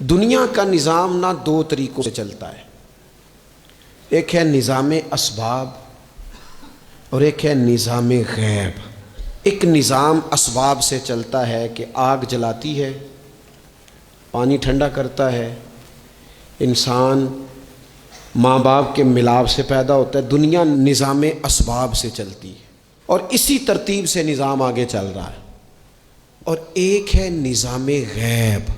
دنیا کا نظام نہ دو طریقوں سے چلتا ہے، ایک ہے نظام اسباب اور ایک ہے نظام غیب۔ ایک نظام اسباب سے چلتا ہے کہ آگ جلاتی ہے، پانی ٹھنڈا کرتا ہے، انسان ماں باپ کے ملاپ سے پیدا ہوتا ہے۔ دنیا نظام اسباب سے چلتی ہے اور اسی ترتیب سے نظام آگے چل رہا ہے۔ اور ایک ہے نظام غیب،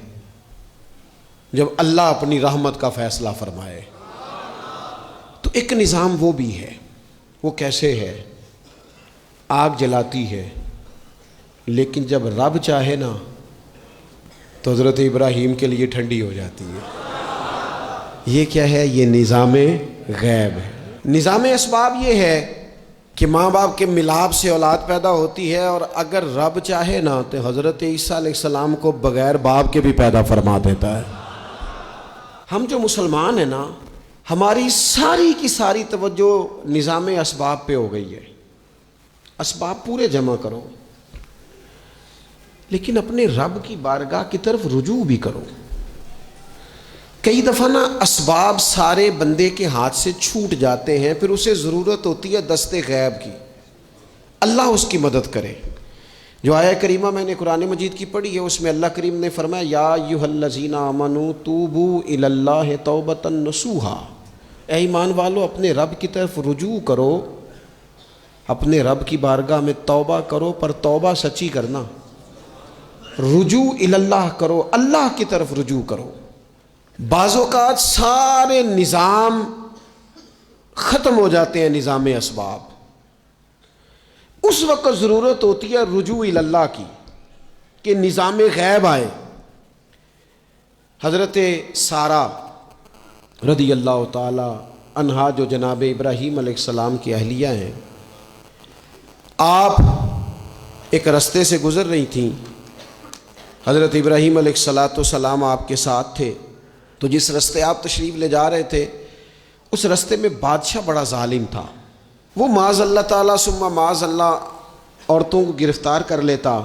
جب اللہ اپنی رحمت کا فیصلہ فرمائے۔ تو ایک نظام وہ بھی ہے، وہ کیسے ہے؟ آگ جلاتی ہے، لیکن جب رب چاہے نا تو حضرت ابراہیم کے لیے ٹھنڈی ہو جاتی ہے۔ یہ کیا ہے؟ یہ نظام غیب ہے۔ نظام اسباب یہ ہے کہ ماں باپ کے ملاپ سے اولاد پیدا ہوتی ہے، اور اگر رب چاہے نا تو حضرت عیسیٰ علیہ السلام کو بغیر باپ کے بھی پیدا فرما دیتا ہے۔ ہم جو مسلمان ہیں نا، ہماری ساری کی ساری توجہ نظام اسباب پہ ہو گئی ہے۔ اسباب پورے جمع کرو، لیکن اپنے رب کی بارگاہ کی طرف رجوع بھی کرو۔ کئی دفعہ نا اسباب سارے بندے کے ہاتھ سے چھوٹ جاتے ہیں، پھر اسے ضرورت ہوتی ہے دست غیب کی، اللہ اس کی مدد کرے۔ جو آیہ کریمہ میں نے قرآن مجید کی پڑھی ہے، اس میں اللہ کریم نے فرمایا یا ایھا الذین آمنوا توبوا الی اللہ توبۃ نصوحا، اے ایمان والو اپنے رب کی طرف رجوع کرو، اپنے رب کی بارگاہ میں توبہ کرو، پر توبہ سچی کرنا، رجوع الی اللہ کرو، اللہ کی طرف رجوع کرو۔ بعض اوقات سارے نظام ختم ہو جاتے ہیں، نظام اسباب، اس وقت ضرورت ہوتی ہے رجوع الی اللہ کی، کہ نظام غیب آئے۔ حضرت سارہ رضی اللہ تعالی عنہا، جو جناب ابراہیم علیہ السلام کی اہلیہ ہیں، آپ ایک رستے سے گزر رہی تھیں، حضرت ابراہیم علیہ السلام آپ کے ساتھ تھے، تو جس رستے آپ تشریف لے جا رہے تھے اس رستے میں بادشاہ بڑا ظالم تھا۔ وہ معاذ اللہ تعالیٰ ثم معاذ اللہ عورتوں کو گرفتار کر لیتا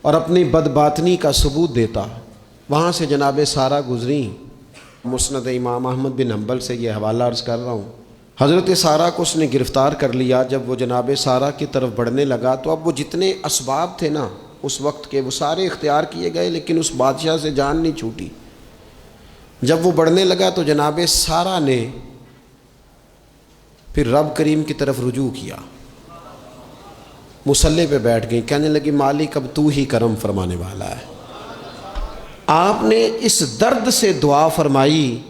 اور اپنی بدباطنی کا ثبوت دیتا۔ وہاں سے جناب سارہ گزری، مسند امام احمد بن حنبل سے یہ حوالہ عرض کر رہا ہوں۔ حضرت سارہ کو اس نے گرفتار کر لیا۔ جب وہ جناب سارہ کی طرف بڑھنے لگا تو اب وہ جتنے اسباب تھے نا اس وقت کے، وہ سارے اختیار کیے گئے، لیکن اس بادشاہ سے جان نہیں چھوٹی۔ جب وہ بڑھنے لگا تو جناب سارہ نے پھر رب کریم کی طرف رجوع کیا، مصلی پہ بیٹھ گئی، کہنے لگی مالک اب تو ہی کرم فرمانے والا ہے۔ آپ نے اس درد سے دعا فرمائی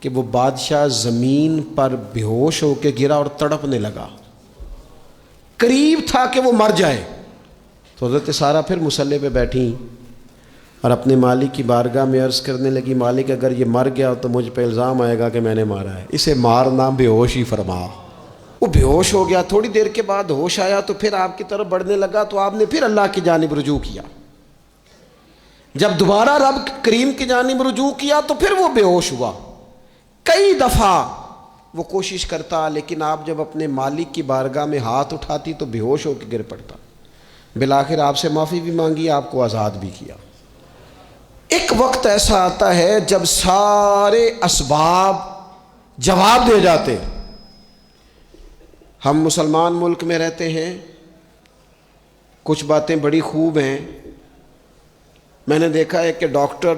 کہ وہ بادشاہ زمین پر بے ہوش ہو کے گرا اور تڑپنے لگا، قریب تھا کہ وہ مر جائے۔ تو حضرت سارہ پھر مصلی پہ بیٹھیں اور اپنے مالک کی بارگاہ میں عرض کرنے لگی مالک اگر یہ مر گیا تو مجھ پہ الزام آئے گا کہ میں نے مارا ہے، اسے مارنا بے ہوش ہی فرما۔ وہ بے ہوش ہو گیا، تھوڑی دیر کے بعد ہوش آیا تو پھر آپ کی طرف بڑھنے لگا، تو آپ نے پھر اللہ کی جانب رجوع کیا۔ جب دوبارہ رب کریم کی جانب رجوع کیا تو پھر وہ بے ہوش ہوا۔ کئی دفعہ وہ کوشش کرتا، لیکن آپ جب اپنے مالک کی بارگاہ میں ہاتھ اٹھاتی تو بے ہوش ہو کے گر پڑتا۔ بالآخر آپ سے معافی بھی مانگی، آپ کو آزاد بھی کیا۔ ایک وقت ایسا آتا ہے جب سارے اسباب جواب دے جاتے۔ ہم مسلمان ملک میں رہتے ہیں، کچھ باتیں بڑی خوب ہیں۔ میں نے دیکھا ہے کہ ڈاکٹر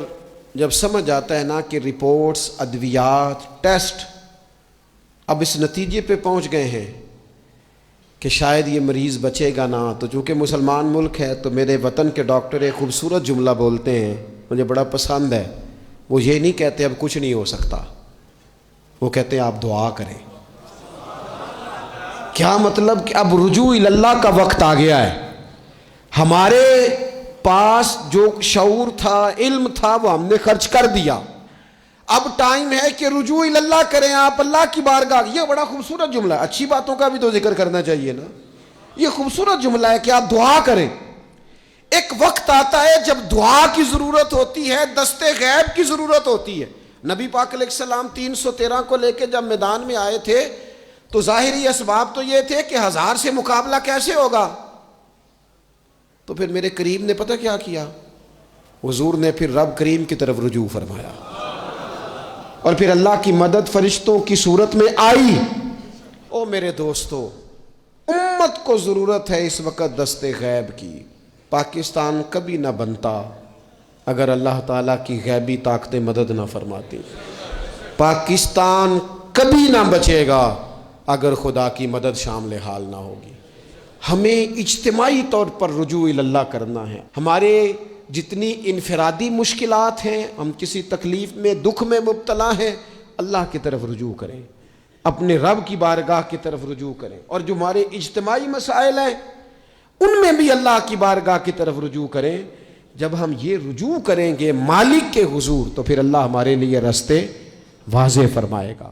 جب سمجھ جاتا ہے نا کہ رپورٹس، ادویات، ٹیسٹ اب اس نتیجے پہ پہنچ گئے ہیں کہ شاید یہ مریض بچے گا نہ، تو چونکہ مسلمان ملک ہے تو میرے وطن کے ڈاکٹر ایک خوبصورت جملہ بولتے ہیں، مجھے بڑا پسند ہے۔ وہ یہ نہیں کہتے اب کچھ نہیں ہو سکتا، وہ کہتے ہیں آپ دعا کریں۔ کیا مطلب؟ کہ اب رجوع الی اللہ کا وقت آ گیا ہے۔ ہمارے پاس جو شعور تھا، علم تھا، وہ ہم نے خرچ کر دیا۔ اب ٹائم ہے کہ رجوع الی اللہ کریں، آپ اللہ کی بارگاہ۔ یہ بڑا خوبصورت جملہ ہے، اچھی باتوں کا بھی تو ذکر کرنا چاہیے نا۔ یہ خوبصورت جملہ ہے کہ آپ دعا کریں۔ ایک وقت آتا ہے جب دعا کی ضرورت ہوتی ہے، دست غیب کی ضرورت ہوتی ہے۔ نبی پاک علیہ السلام 313 کو لے کے جب میدان میں آئے تھے تو ظاہری اسباب تو یہ تھے کہ 1000 سے مقابلہ کیسے ہوگا۔ تو پھر میرے قریب نے پتہ کیا کیا؟ حضور نے پھر رب کریم کی طرف رجوع فرمایا اور پھر اللہ کی مدد فرشتوں کی صورت میں آئی۔ او میرے دوستو، امت کو ضرورت ہے اس وقت دست غیب کی۔ پاکستان کبھی نہ بنتا اگر اللہ تعالیٰ کی غیبی طاقتیں مدد نہ فرماتی۔ پاکستان کبھی نہ بچے گا اگر خدا کی مدد شامل حال نہ ہوگی۔ ہمیں اجتماعی طور پر رجوع اللہ کرنا ہے۔ ہمارے جتنی انفرادی مشکلات ہیں، ہم کسی تکلیف میں دکھ میں مبتلا ہیں، اللہ کی طرف رجوع کریں، اپنے رب کی بارگاہ کی طرف رجوع کریں، اور جو ہمارے اجتماعی مسائل ہیں ان میں بھی اللہ کی بارگاہ کی طرف رجوع کریں۔ جب ہم یہ رجوع کریں گے مالک کے حضور تو پھر اللہ ہمارے لیے راستے واضح فرمائے گا۔